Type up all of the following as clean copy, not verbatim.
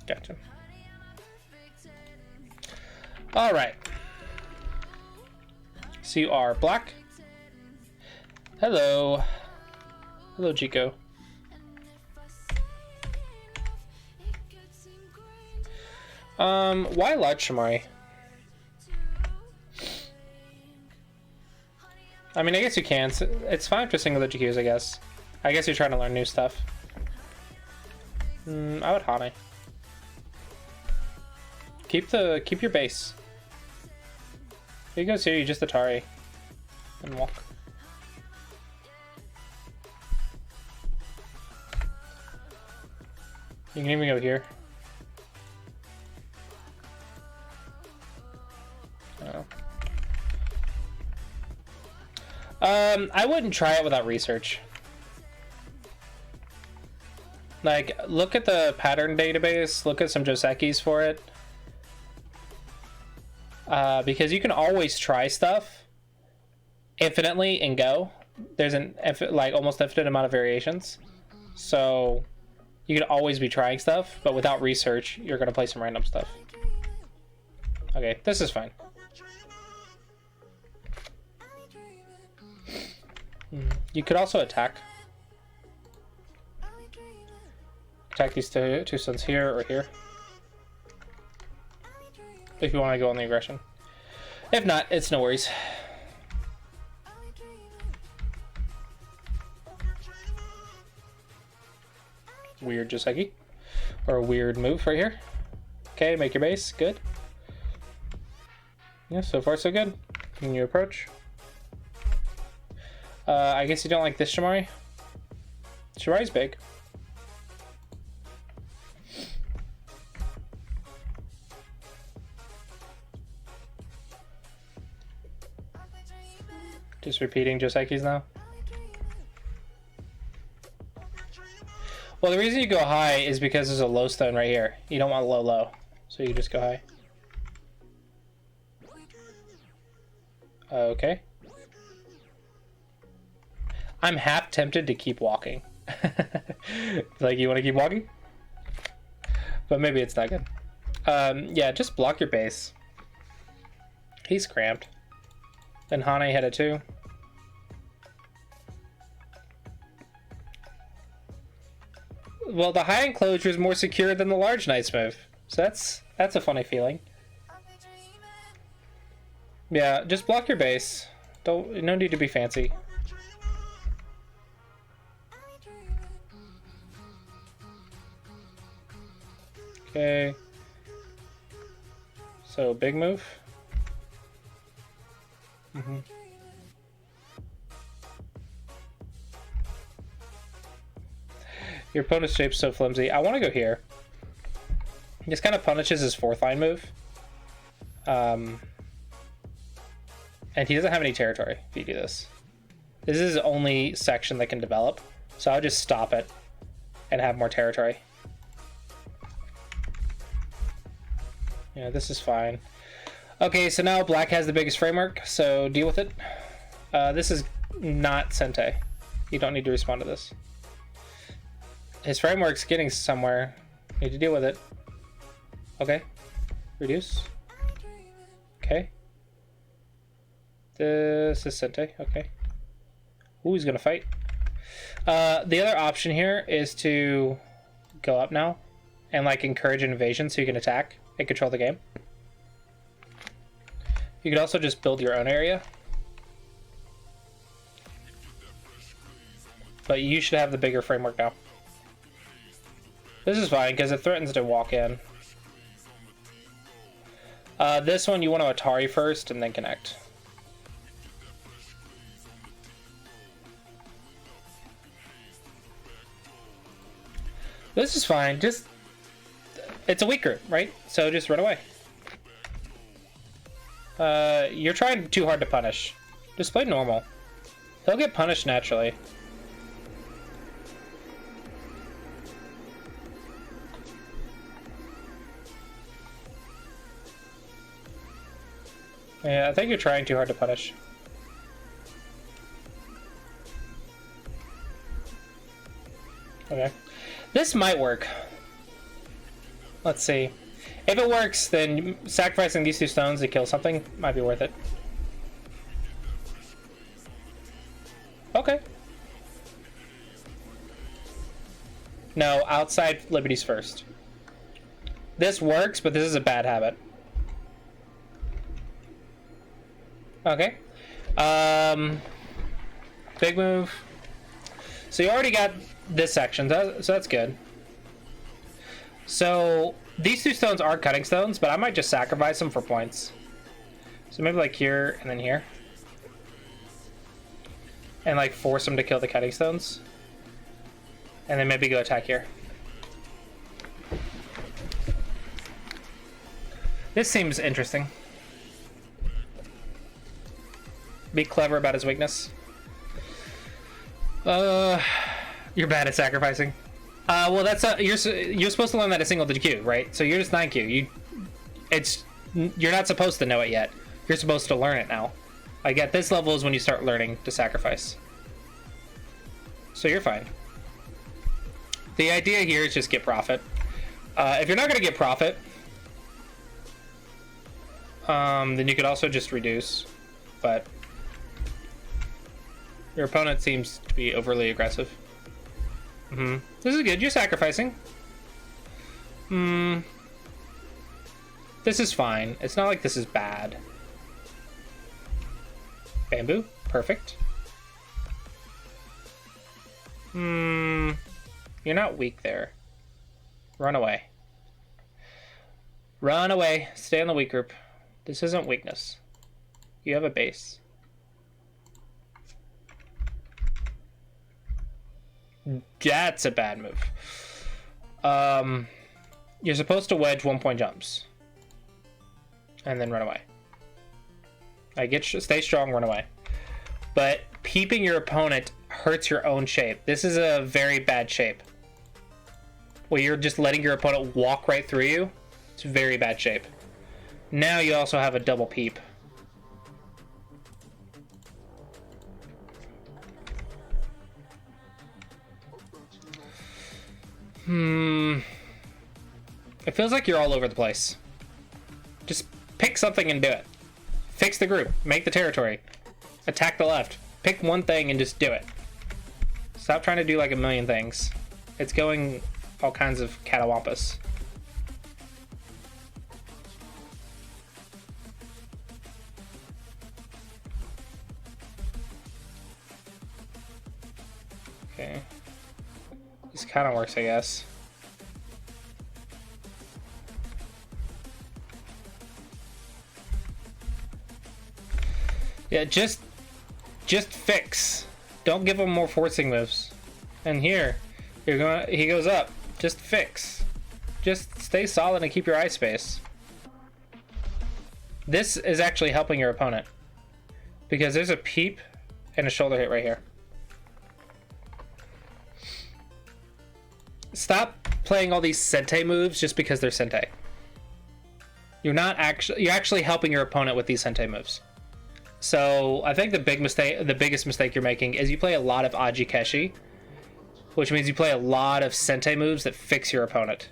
Gotcha. All right. So you are black. Hello. Hello, Chico. Why large Shamari? I mean, I guess you can. It's fine for single digit Qs, I guess. I guess you're trying to learn new stuff. I would Hane. Keep your base. If he goes here, you just Atari and walk. You can even go here. Oh. I wouldn't try it without research. Like, look at the pattern database, look at some Josekis for it. Because you can always try stuff infinitely and go. There's an like almost infinite amount of variations. So you can always be trying stuff, but without research, you're gonna play some random stuff. Okay, this is fine. You could also attack. Attack these two sons here or here. If you want to go on the aggression. If not, it's no worries. Weird Joseki. Or a weird move right here. Okay, make your base. Good. Yeah, so far so good. Can you approach? I guess you don't like this Shamari. Shamari's big. Just repeating Joseki's now. Well, the reason you go high is because there's a low stone right here. You don't want low low, so you just go high. Okay. I'm half tempted to keep walking. Like, you want to keep walking? But maybe it's not good. Yeah, just block your base. He's cramped. Then Hane had it too. Well, the high enclosure is more secure than the large knight's move. So that's a funny feeling. Yeah, just block your base. No need to be fancy. Okay. So big move. Your opponent's shape's so flimsy. I want to go here. This kind of punishes his fourth line move. And he doesn't have any territory if you do this. This is his only section that can develop. So I'll just stop it and have more territory. Yeah, this is fine. Okay, so now black has the biggest framework, so deal with it. This is not Sente. You don't need to respond to this. His framework's getting somewhere. Need to deal with it. Okay. Reduce. Okay. This is Sente. Okay. Ooh, he's gonna fight. The other option here is to go up now and like encourage an invasion so you can attack and control the game. You could also just build your own area. But you should have the bigger framework now. This is fine because it threatens to walk in. This one you want to Atari first and then connect. This is fine. Just it's a weak group, right? So just run away. You're trying too hard to punish. Just play normal. He'll get punished naturally. Yeah, I think you're trying too hard to punish. Okay. This might work. Let's see. If it works, then sacrificing these 2 stones to kill something might be worth it. Okay. No, outside liberties first. This works, but this is a bad habit. Okay. Big move. So you already got this section, so that's good. So these 2 stones are cutting stones, but I might just sacrifice them for points. So maybe like here and then here. And like force them to kill the cutting stones. And then maybe go attack here. This seems interesting. Be clever about his weakness. You're bad at sacrificing. Well, that's you're supposed to learn that at single digit Q, right? So you're just 9Q. You're not supposed to know it yet. You're supposed to learn it now. Like at this level is when you start learning to sacrifice. So you're fine. The idea here is just get profit. If you're not gonna get profit, then you could also just reduce, but your opponent seems to be overly aggressive. This is good. You're sacrificing. This is fine. It's not like this is bad. Bamboo. Perfect. You're not weak there. Run away. Run away. Stay in the weak group. This isn't weakness. You have a base. That's a bad move. You're supposed to wedge 1-point jumps. And then run away. Stay strong, run away. But peeping your opponent hurts your own shape. This is a very bad shape. Where you're just letting your opponent walk right through you. It's very bad shape. Now you also have a double peep. It feels like you're all over the place. Just pick something and do it. Fix the group. Make the territory. Attack the left. Pick one thing and just do it. Stop trying to do like a million things. It's going all kinds of catawampus. Okay. This kind of works, I guess. Yeah, just fix. Don't give him more forcing moves. And here, he goes up. Just fix. Just stay solid and keep your eye space. This is actually helping your opponent. Because there's a peep and a shoulder hit right here. Stop playing all these Sente moves just because they're Sente. You're actually helping your opponent with these Sente moves. So I think the biggest mistake you're making is you play a lot of Aji Keshi, which means you play a lot of Sente moves that fix your opponent.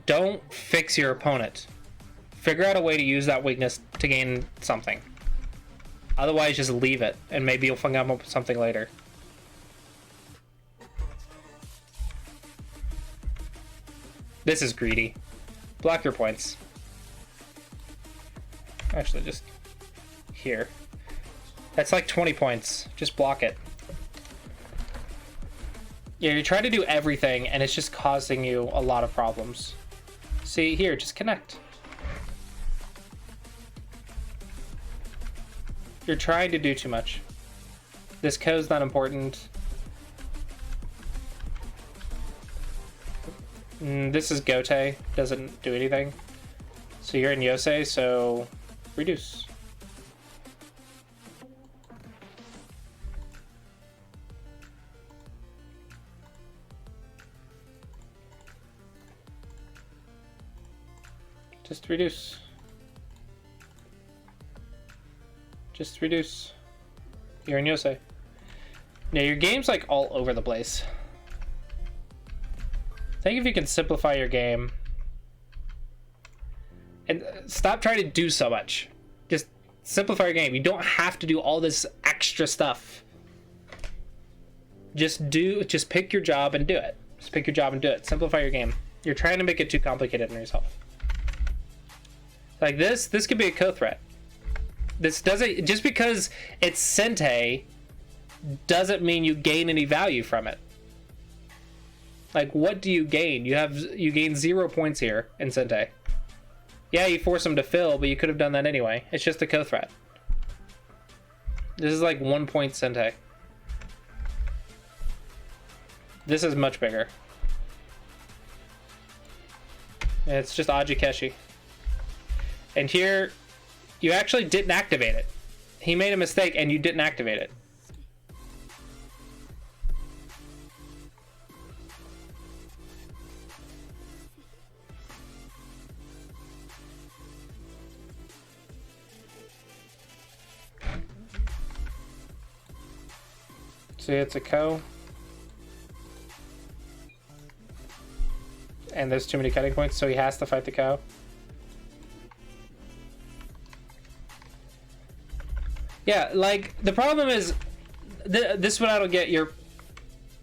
Don't fix your opponent. Figure out a way to use that weakness to gain something. Otherwise, just leave it, and maybe you'll come up with something later. This is greedy. Block your points. Actually, just here. That's like 20 points. Just block it. Yeah, you try to do everything, and it's just causing you a lot of problems. See, here, just connect. You're trying to do too much. This code's not important. This is Gote. Doesn't do anything. So you're in Yosei, so reduce. Just reduce. Just reduce. You're in Yosei. Now your game's like all over the place. I think if you can simplify your game and stop trying to do so much, just simplify your game. You don't have to do all this extra stuff. Just pick your job and do it. Just pick your job and do it. Simplify your game. You're trying to make it too complicated on yourself. Like this could be a co-threat. This doesn't, just because it's Sente doesn't mean you gain any value from it. Like, what do you gain? You gain 0 points here in Sente. Yeah, you force him to fill, but you could have done that anyway. It's just a co-threat. This is like 1 point Sente. This is much bigger. It's just Ajikeshi. And here, you actually didn't activate it. He made a mistake and you didn't activate it. See, it's a Ko. And there's too many cutting points, so he has to fight the Ko. Yeah, like, the problem is, this is what I don't get. You're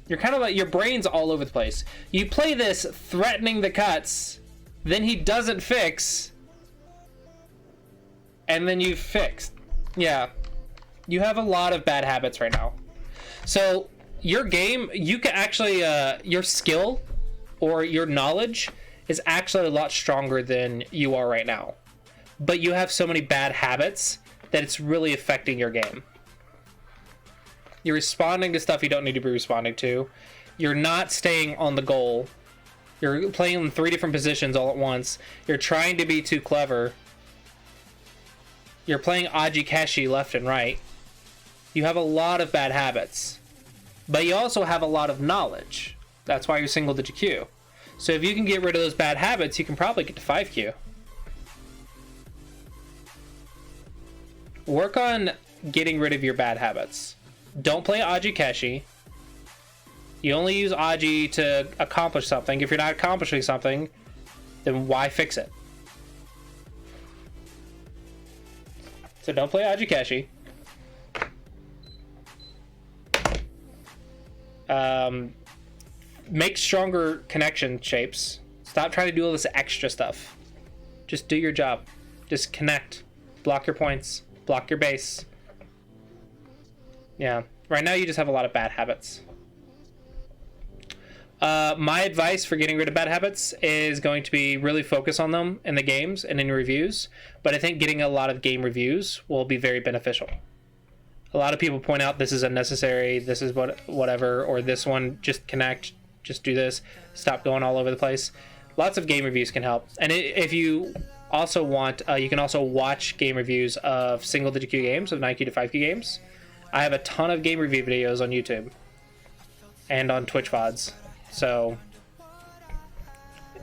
kind of like, your brain's all over the place. You play this threatening the cuts, then he doesn't fix, and then you fixed. Yeah, you have a lot of bad habits right now. So your game, you can actually, your skill or your knowledge is actually a lot stronger than you are right now. But you have so many bad habits that it's really affecting your game. You're responding to stuff you don't need to be responding to. You're not staying on the goal. You're playing in 3 different positions all at once. You're trying to be too clever. You're playing Ajikeshi left and right. You have a lot of bad habits. But you also have a lot of knowledge. That's why you're single digit Q. So if you can get rid of those bad habits, you can probably get to 5Q. Work on getting rid of your bad habits. Don't play Ajikeshi. You only use Aji to accomplish something. If you're not accomplishing something, then why fix it? So don't play Ajikeshi. Make stronger connection shapes. Stop trying to do all this extra stuff. Just do your job. Just connect. Block your points. Block your base. Yeah. Right now you just have a lot of bad habits. My advice for getting rid of bad habits is going to be really focus on them in the games and in reviews. But I think getting a lot of game reviews will be very beneficial. A lot of people point out this is unnecessary, this is whatever, or this one, just connect, just do this, stop going all over the place. Lots of game reviews can help. And if you also want, you can also watch game reviews of single digit Q games, of 9Q to 5Q games. I have a ton of game review videos on YouTube and on Twitch VODs. So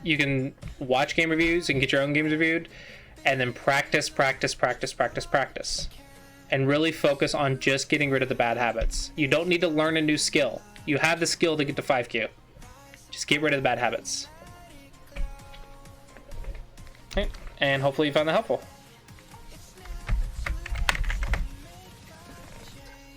you can watch game reviews and get your own games reviewed, and then practice. And really focus on just getting rid of the bad habits. You don't need to learn a new skill. You have the skill to get to 5Q. Just get rid of the bad habits. Okay. And hopefully you found that helpful.